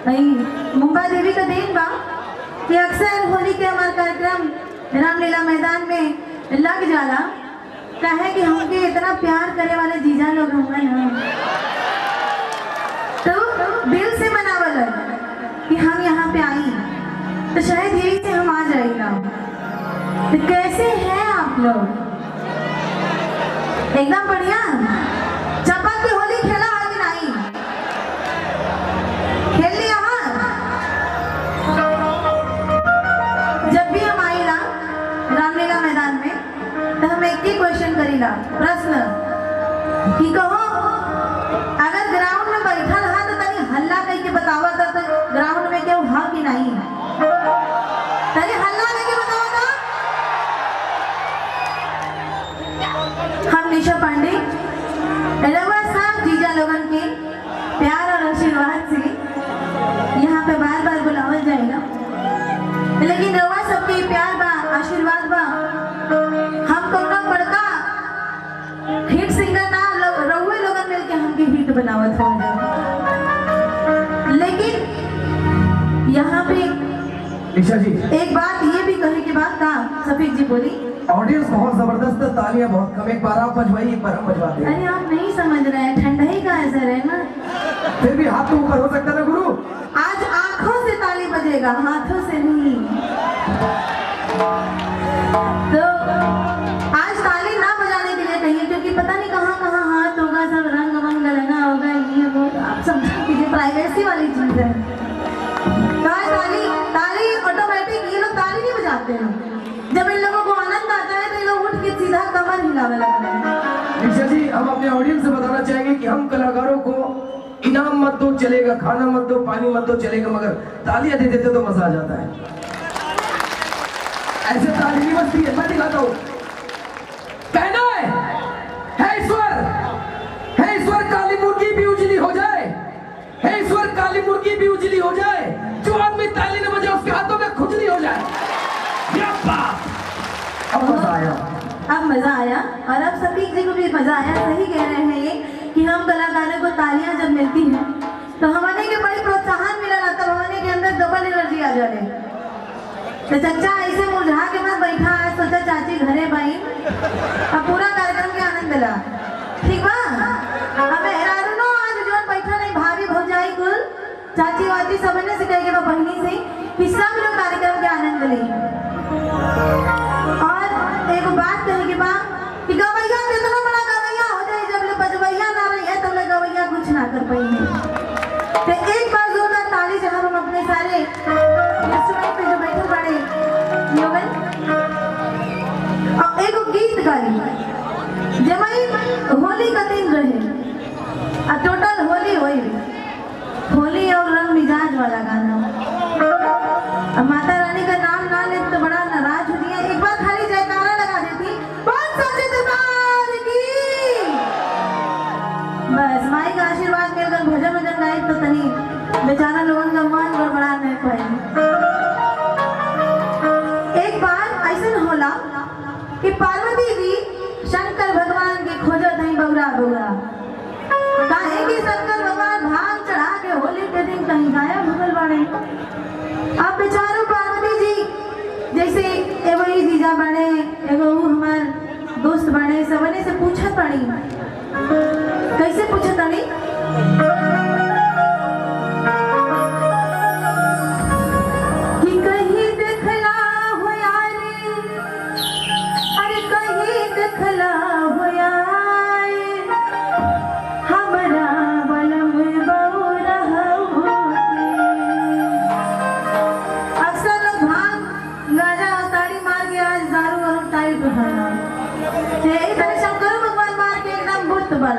मुंबा देवी का देन बा कि अक्सर होली के हमारे कार्यक्रम रामलीला मैदान में लग जाला। कहे कि हमके इतना प्यार करे वाले जीजा लोग होंगे ना, तो दिल से मनावल कि हम यहाँ पे आई तो शायद यही से हम आ जाएगा। तो कैसे हैं आप लोग? एकदम बढ़िया। चपक की होली खेला है कि नहीं? खेल लिया? जब भी हम आई ना रामलीला मैदान में तो हम एक ही क्वेश्चन करीला, प्रश्न कि कहो अगर ग्राउंड में बैठा रहा तो तनी हल्ला करके बतावा था तो ग्राउंड में क्यों हाँ कि नहीं? तनी हल्ला करके बतावा था। हम निशा पांडे रवा साहब जीजा लोगन के प्यार और आशीर्वाद से यहाँ पे बार बार बुलावल जाएगा, लेकिन रवा सबके प्यार बा आशीर्वाद बा हम कौनो बड़का हिट सिंगर ना रहुए लोगन मिलके हमके हिट बनावत हो जाए। लेकिन यहाँ पे निशा जी एक बात ये भी कहे के बाद का सफीक जी बोली, ऑडियंस बहुत जबरदस्त है, तालियां बहुत कम, एक बार आप बजवाइए, एक बार हम बजवाते हैं। अरे आप नहीं समझ रहे हैं, ठंडा ही का असर है ना। फिर भी हाथ तो ऊपर हो सकता है ना गुरु? आज आंखों से ताली बजेगा, हाथों से नहीं। तो आज ताली ना बजाने के लिए कहिए, क्योंकि पता नहीं कहाँ कहाँ हाथ होगा, सब रंग वंग लगा होगा, ये वो आप समझ कीजिए, प्राइवेसी वाली चीज है। तो आज ताली ताली ऑटोमेटिक, ये लोग ताली नहीं बजाते हैं। जब इन लोगों को आनंद आता है तो ये लोग उठ के सीधा कमर हिलावे लगते हैं। निशा जी हम अपने ऑडियंस से बताना चाहेंगे कि हम कलाकारों को इनाम मत दो चलेगा, खाना मत दो, पानी मत दो चलेगा, मगर तालियां दे देते तो मजा आ जाता है। ऐसे ताली नहीं बजती है, मैं दिखाता हूँ। कहना है ईश्वर काली मुर्गी भी उजली हो जाए, हे ईश्वर काली मुर्गी भी उजली हो जाए, जो आदमी ताली न बजाए उसके हाथों में खुजली हो जाए। अब मजा आया, अब मजा आया, और अब सफीक जी को भी मजा आया। सही कह रहे हैं ये कि हम कलाकारों को तालियां जब मिलती हैं तो हमारे के बड़ी प्रोत्साहन मिला ना, तब हमारे के अंदर डबल एनर्जी आ जाए। तो चचा ऐसे मुरझा के मत बैठा, आज सोचा चाची घरे बाई, अब पूरा कार्यक्रम के आनंद मिला। ठीक बा? हमें हेरारू नो आज जो बैठा नहीं, भाभी भौजाई कुल चाची वाची सबने से कहेंगे बा बहनी से कि सब लोग कार्यक्रम के आनंद ले। और एक बात कहेगी बा कि गवैया कितना बड़ा गवैया हो जाए, जब ले बजवैया ना रही है तब ले गवैया कुछ ना कर पाई है। तो एक बार जोरदार ताली से हम अपने सारे इंस्ट्रूमेंट पे जो बैठे बड़े लोगन और एक गीत गाई जमाई होली का दिन रहे, और टोटल होली होली और रंग मिजाज वाला गाना। अब माता रानी का नाम ना ले तो बड़ा नाराज होती है। एक बार खाली जयकारा लगा देती, बहुत सच्चे दरबार की, बस माई का आशीर्वाद मिलकर भजन वजन गाए तो तनी बेचारा लोगों का मन गड़बड़ा नहीं पाए। एक बार ऐसा होला कि पार्वती जी शंकर भगवान की खोजत है बौरा बौरा, काहे कि शंकर भगवान भांग चढ़ा के होली के दिन कहीं गायब भगल बाड़े। अब बेचारो पार्वती जी जैसे एगो ही जीजा बने, एगो हमार दोस्त बने, सबने से पूछत पड़ी। कैसे पूछत पड़ी? कि कहीं देखला हो यारी, अरे कहीं देखला हो यारी, हमरा बलम बौरा हो। अक्सर लोग भांग गाजा ताड़ी मार के आज दारू और टाइट बना, शंकर भगवान मार के एकदम बुत बल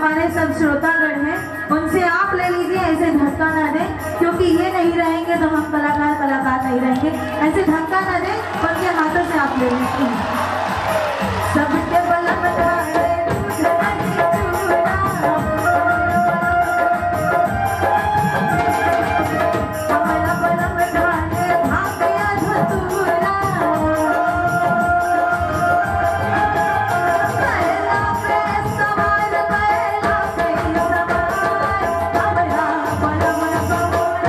हमारे सब श्रोतागण हैं उनसे आप ले लीजिए, ऐसे धक्का ना दें, क्योंकि ये नहीं रहेंगे तो हम कलाकार नहीं रहेंगे। ऐसे धक्का ना दें, उनके हाथों से आप ले लीजिए। सबके बलम ढाले दूध नहीं चूड़ा, हमारा बलम ढाले भाग्य धतूरा, पहला पे सवार पहला पे सवार, हमारा बलम बबूरा,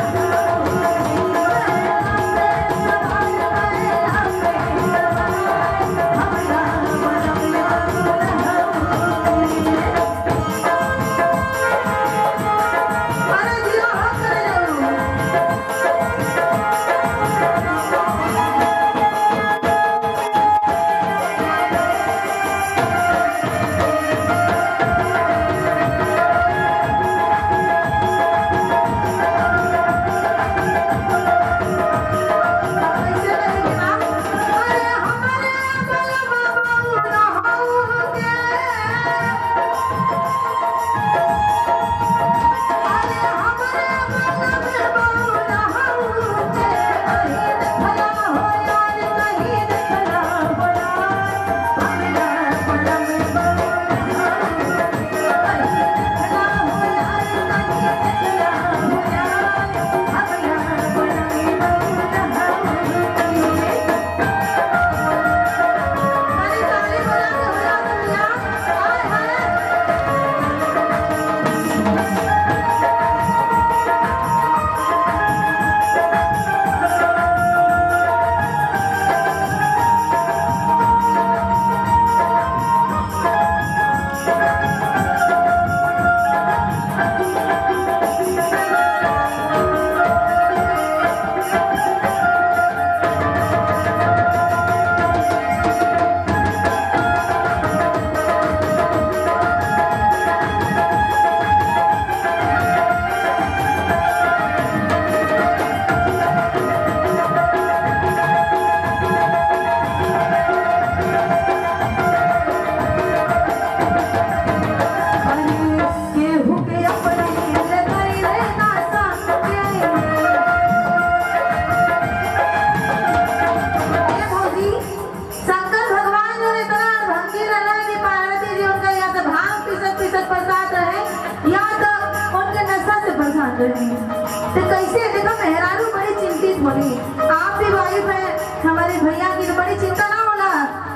तो कैसे देखो मेहरारू बड़ी चिंतित होली। आप भी वाइफ है, हमारे भैया की तो बड़ी चिंता ना होला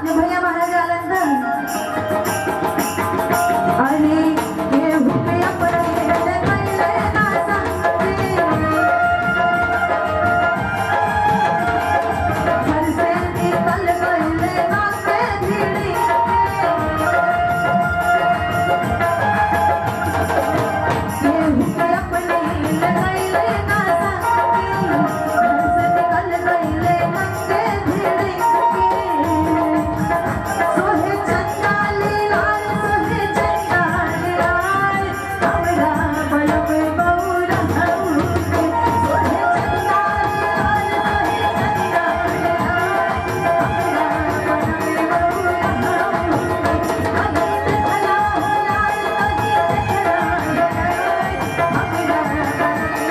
जो भैया बाहर जालन था। अरे ये भूखे अपने ले कैले ना संगे, घर से निकल गइले ना के धीरे, ये भूखे अपने ले कैले ना संगे, घर से निकल गइले ना के धीरे, सोहे चंदा लीलाल सोहे चंदा लीलाल, हमरा बलम बौरा हउके, सोहे चंदा लीलाल सोहे चंदा लीलाल, हमरा बलम बौरा हउके, अगे देखला हो लाल अगे देखला हो लाल, हमरा बलम बौरा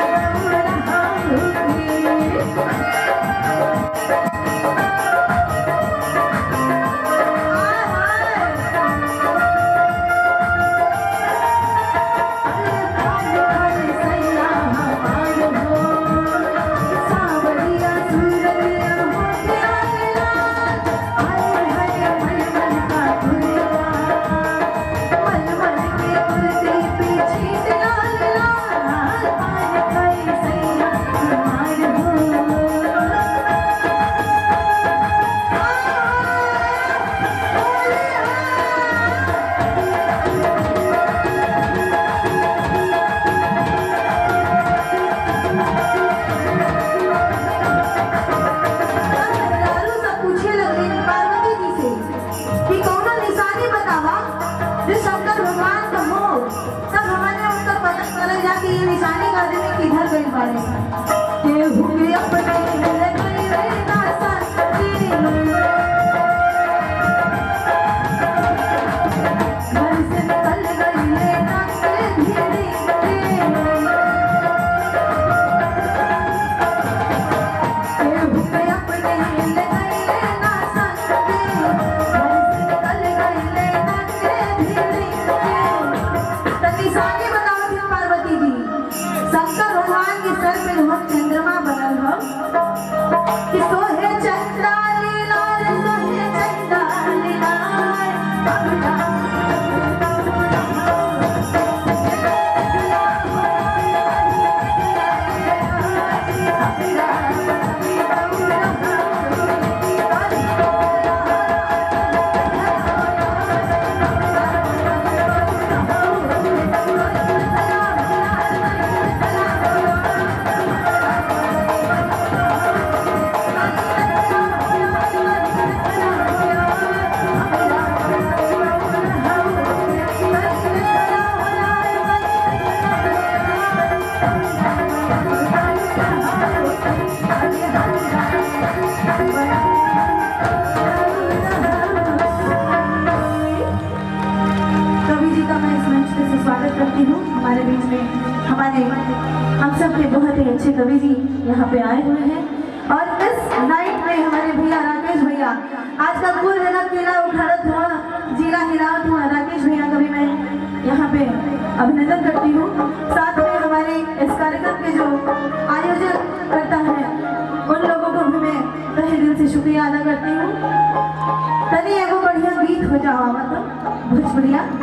मेहरारू सब पूछे लगले पार्वती जी से कि कौनो निशानी बतावा जो शंकर भगवान का हो। तब हमने उनका पता चला जाके ये निशानी का आदमी किधर गई बारे के भूखे अपने ले गई ना संगी, घर से निकल गई ना कुछ आगे बताओ फिर पार्वती जी। शंकर भगवान के सर पे हम चंद्रमा बनल हम कि सोहे चंद्रा लीला रे सोहे चंद्रा लीला हमारे बीच में हमारे हम सब के बहुत ही अच्छे कवि जी यहाँ पे आए हुए हैं। और इस नाइट में हमारे भैया राकेश भैया आजकल कुल है ना किला उखाड़त हुआ जिला हिलावत हुआ राकेश भैया का भी मैं यहाँ पे अभिनंदन करती हूँ। साथ में हमारे इस कार्यक्रम के जो आयोजन करता है उन लोगों को भी मैं तहे दिल से शुक्रिया अदा करती हूँ। तनी एगो बढ़िया गीत हो जाओ मतलब भोजपुरिया।